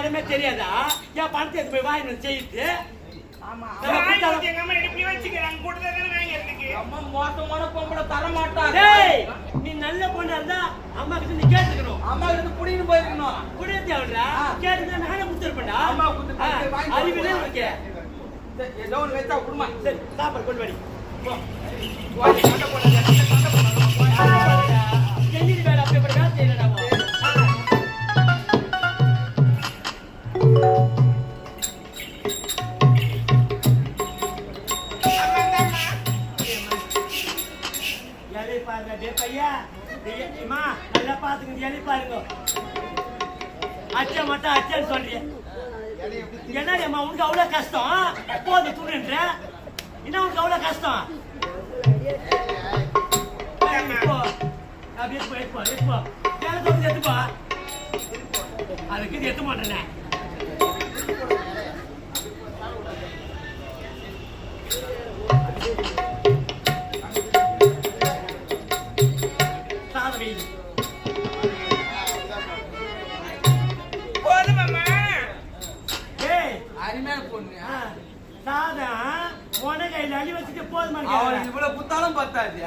பாடமே தெரியாதா? என் பணத்தை எடுத்து போய் வாங்கி செய்யுது. ஆமா எங்க அம்மா எடுப்பி வச்சுக்கிறாங்க கூட்டத்தை வாங்கிறதுக்கு. அம்மா மோசமான பொம்பளை தர மாட்டாங்க. டேய் நீ நல்ல பொண்ணா இருந்தா அம்மா கிட்ட நீ கேட்டுக்கணும். அம்மா கிட்ட புடின்னு போயிருக்கணும். புடிய தேவடா கேட்டுதான் நானே குடுத்துருப்பேன்டா. அம்மா குடுத்து அறிவிலே உனக்கு ஏதோ ஒன்று வச்சா குடுமா. சரி சாப்பாடு கொண்டு வாடி. போ சண்டை போடாத. செஞ்சிட்டு வேலை அப்படியே வேலை செய்யலடா. நல்லா பாத்துங்க எலி பாருங்க. அச்சா மட்டும் அச்சான்னு சொல்றீங்க. என்னம்மா உனக்கு அவ்வளவு கஷ்டம்? போது துணுன்ற என்ன உனக்கு அவ்வளவு கஷ்டம்? அப்படியே எடுப்போ எடுப்போ வேலை தோணுது எடுப்போ. அதுக்கு இது எடுத்து மாட்டேனே. இவ்வளவு புத்தாலும் பத்தாது.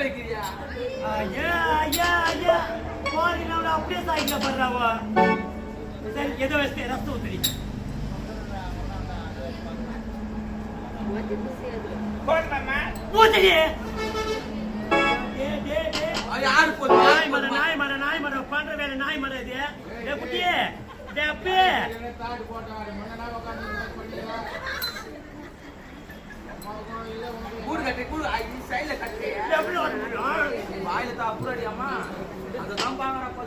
வைக்கிறியா? அப்படியே சாய்க்க பண்றாவோ. சரி ஏதோ வச்சு ரசம் ஊத்துறி ஊத்துறி. நாய் மரம் பண்ற வேலை நாய் மரம் இது. குட்டியே கூடு கட்டி கூடு சைட்ல கட்டி வாயில தான் அப்புறம் அம்மா அதான் பாக்குறப்ப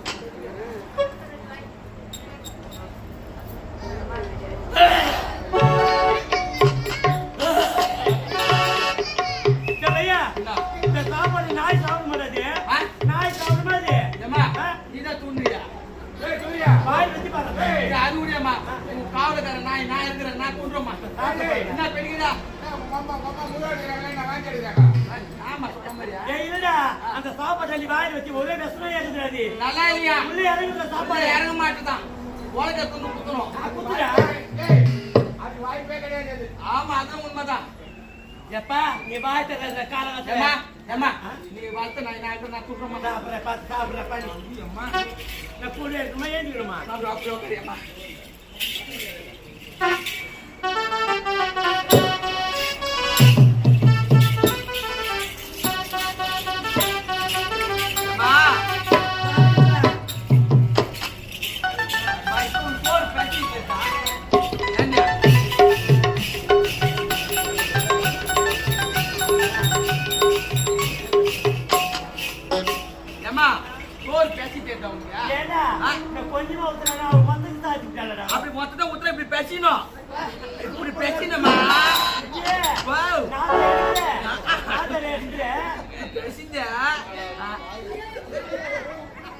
இந்த சாப்பாடு நாய் சாப்பிட மாட்டாது. நாய் சாப்பிட மாதிரி நீதான் தூண்டுறியா? வாய் வச்சு பாருங்க. அது முடியாமா காவலுக்கார நாய் நான் இருக்கிறேன் நான் தூண்டுறோமா? என்ன பெண்கிறா? அந்த சாப்பாடு வாயில் வச்சு ஒரே விஷயம் எழுதுறாது. நல்லா இல்லையா? உள்ள இறங்குற சாப்பாடு இறங்க மாட்டுதான். உலக துண்டு குத்துறோம். ஆமா அதான் உண்மைதான். எப்பா நீ வாய்த்த காலகட்டமா நீ வாழ்த்த நான் கூட்டுறோமா? அப்புறம் பார்த்து சாப்பிட்றப்பா அம்மா நான் கூட இருக்குமா ஏந்திக்கிறோமா? அம்மா கொஞ்சமா ஊத்துறா மொத்தம் சாப்பிட்டுட்டாடா. அப்படி மொத்தத்தை ஊத்துற இப்படி பேசினோம். இப்படி பேசினமா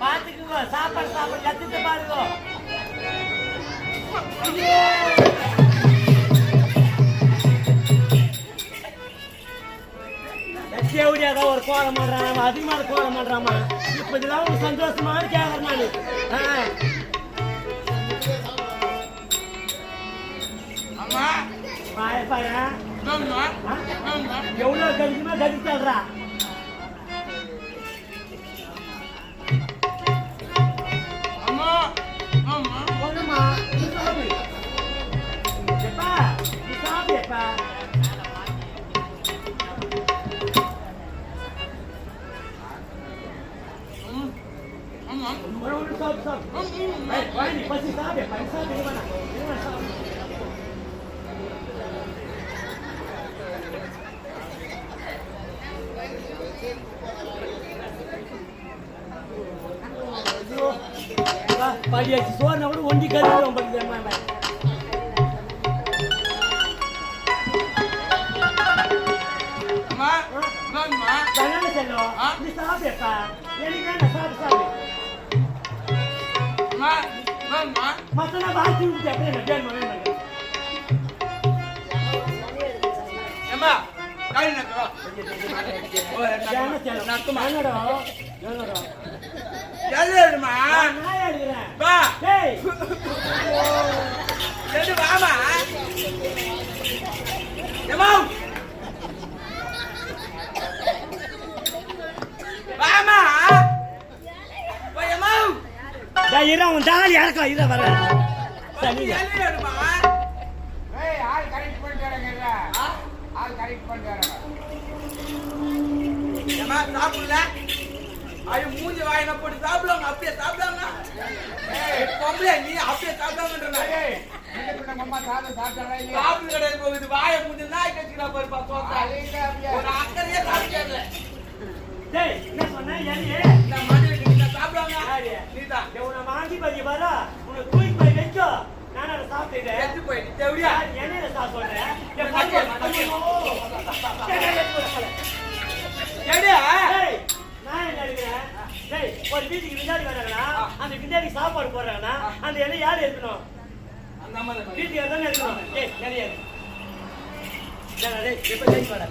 பாத்துக்குங்க. சாப்பாடு கத்துட்டு பாருங்க. எப்படியாதான் ஒரு கோலம் பண்றான் அதிகமான கோலம் பண்றாமா. இப்ப இதெல்லாம் ஒரு சந்தோஷமா கேக்குறேன் நானு. எவ்வளவு கடிக்குமா கடிச்சாடுறா. ஒண்ணுமா எப்பா நீ சாப்பிடு எப்பா. பசி சாப்பிடு படியாச்சு சோறுனா கூட ஒண்டி கருவோம் படிக்கிறேன். செல்லும் நீ சாப்பிடுப்பா. எனக்கு சாப்பிடு மத்தனா வாசி விட்டு அப்படியே நான் டேய் இரு உன் தாலி இறக்கம் இத வர சரி எலி வேணுமா ஏய் ஆள் கரெக்ட் பண்ணிட்டு வரங்கல்ல ஆள் கரெக்ட் பண்ணிட்டு வரங்க ஏமா சாப்பிடல ஐயோ மூஞ்சி வாயின போட்டு சாப்பிடுவாங்க அப்படியே சாப்பிடுவாங்க ஏய் பொம்பளை நீ அப்படியே சாப்பிடுவாங்கன்றா ஏய் என்ன பண்ண அம்மா சாப்பிட சாப்பிடறா இல்ல சாப்பிடு கடையில போகுது வாயை மூஞ்சி நாய் கச்சிடா பாரு பாத்தோம் ஒரு அக்கறையே சாப்பிடல டேய் என்ன சொன்ன எலி இந்த மாதிரி நீ சாப்பிடுவாங்க யாரு நீதான் டேய் உன வாங்கி பாதி வர உன தூக்கி போய் வெச்சோ நானே அத சாப்பிட்டேன் எடுத்து போய் தேவடியா என்னைய சாப்பிட சொல்றேன் டேய் ஏடியா டேய் நான் என்ன எடுக்கிறேன் டேய் ஒரு வீட்டுக்கு விருந்தாடி வராங்கனா அந்த விருந்தாடி சாப்பாடு போடுறாங்கனா அந்த எலி யார் எடுக்கணும் அந்த அம்மா தான் வீட்டுக்கு எதனா எடுக்கணும் டேய் எலியா டேய் இப்ப ஜெய் போடா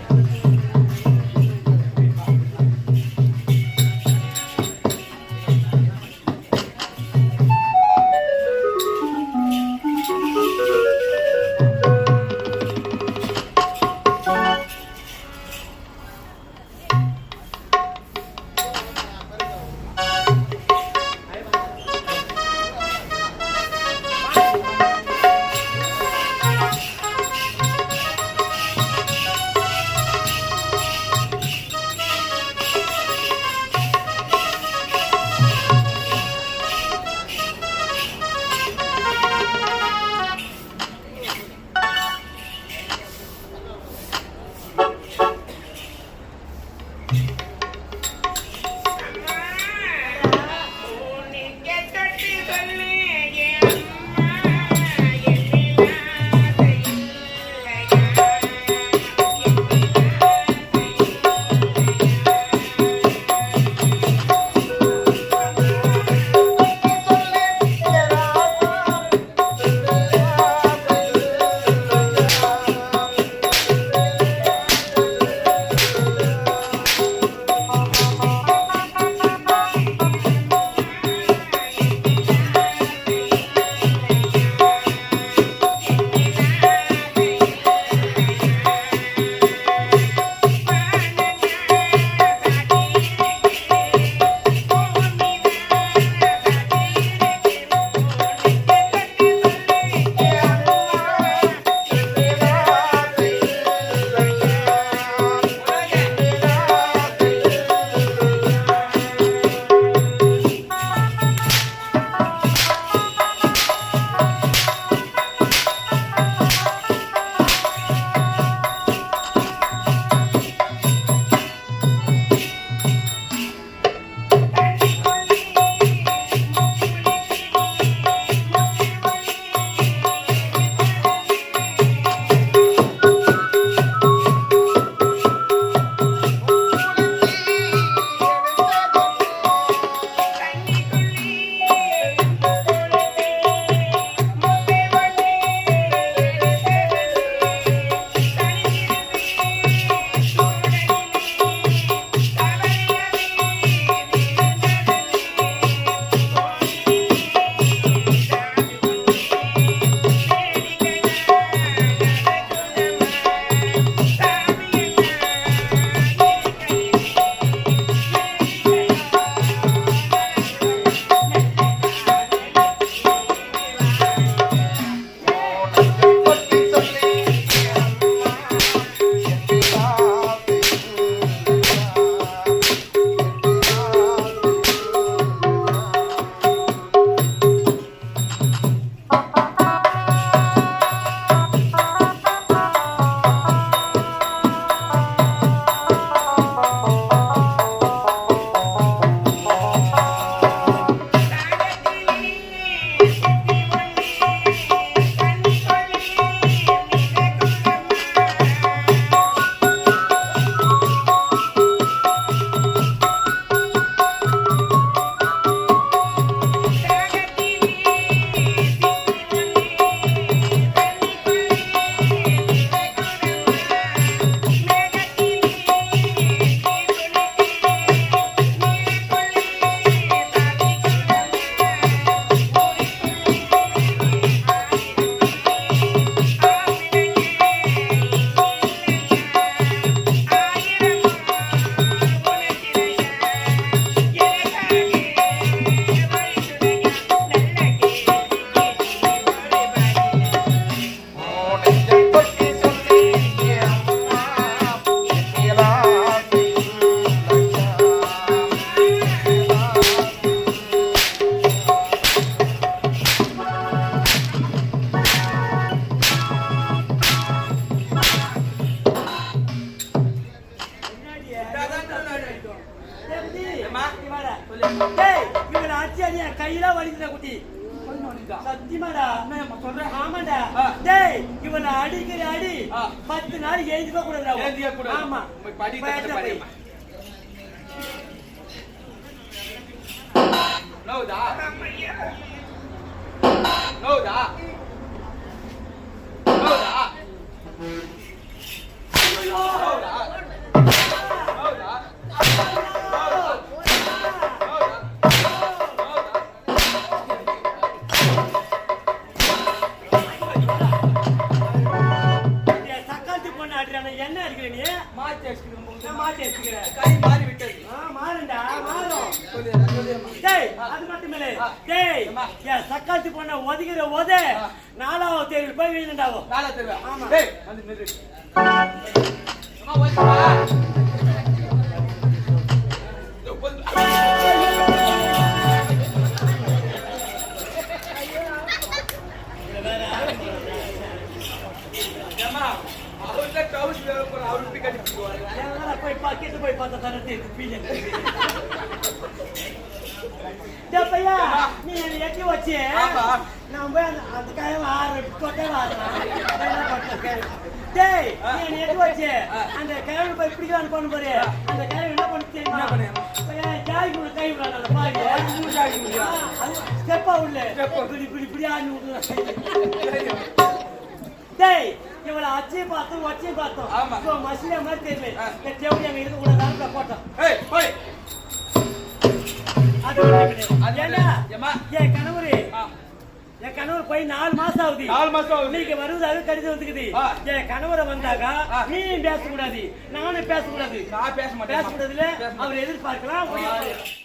போய் நோண்டிதா சத்தியமாடா என்ன சொல்றேன் ஆமாடா ஆ. டேய் இவனை அடிக்கிற அடி ஆ. 10 நாள் எழுந்திக்க கூடாதுடா ஏந்திக்க கூடாது. ஆமா போய் படி போயிட்டு போய். படிமா நோதா நோதா நோதா நோதா நோதா டேய், தக்காளி பொண்ணு அடிறானே என்ன அடிக்கிற நீ மாத்தி அடிச்சுக்கிறேன் நான் மாட்டி அடிச்சுக்கிற கை மாறி விட்டது மாறுண்டா மாறும் சொல்லிடுறேன் டேய் அது மட்டும் இல்ல ஆ. டேய் அம்மா. என் சக்காத்தி பொண்ண ஒதுக்கிற ஓத ஆ. 4வது தேர்வு போய் வீழ்ந்தாவோ நாளா தருவேன் ஆமா. டேய் வந்து நில்லு அம்மா ஓய்மா ஏமா அவர்ல கவுஸ் வேற போற அவரு பிக் அடிச்சு போவாரு எங்கடா போய் பாக்கெட் போய் பார்த்தா தரது பீஜ டேய் பையா நீ என்ன எட்டி வச்சு ஆமா. நான் போய் அந்த காயம் ஆறு கொட்டை வாரேன் என்ன பண்ற டேய் நீ என்ன எட்டி வச்சு அந்த காயம் போய் பிடிக்கலாம்னு பண்ணு பாரு அந்த காயம் என்ன பண்ணு தெரியுமா என்ன பண்ணு? பையா ஜாய் கூட கை விடாத அந்த பாரு அது ஸ்டெப்பா உள்ள இப்படி இப்படி இப்படி ஆடி விடுற டேய் இவள அச்சே பார்த்தோம் வச்சே பார்த்தோம் ஆமா. இப்போ மசிலே மாதிரி தெரியல இந்த தேவடி அங்க இருக்க கூடாது போட்டோம் ஏய் போய் அது ஒண்ணு கிடையாது. அது ஏண்டா ஏம்மா? என் கணவரு ஆ என் கணவர் போய் 4 மாசம் ஆகுது 4 மாசம் ஆகுது. இன்னைக்கு வருவதாக கடிதம் வந்துக்குது ஆ. என் கணவரை வந்தாக்கா ஆ. நீயும் பேசக்கூடாது நானும் பேசக்கூடாது நான் பேச மாட்டேன் பேசக்கூடாதுல பேச மாட்டேன். அவர் எதிர்பார்க்கலாம்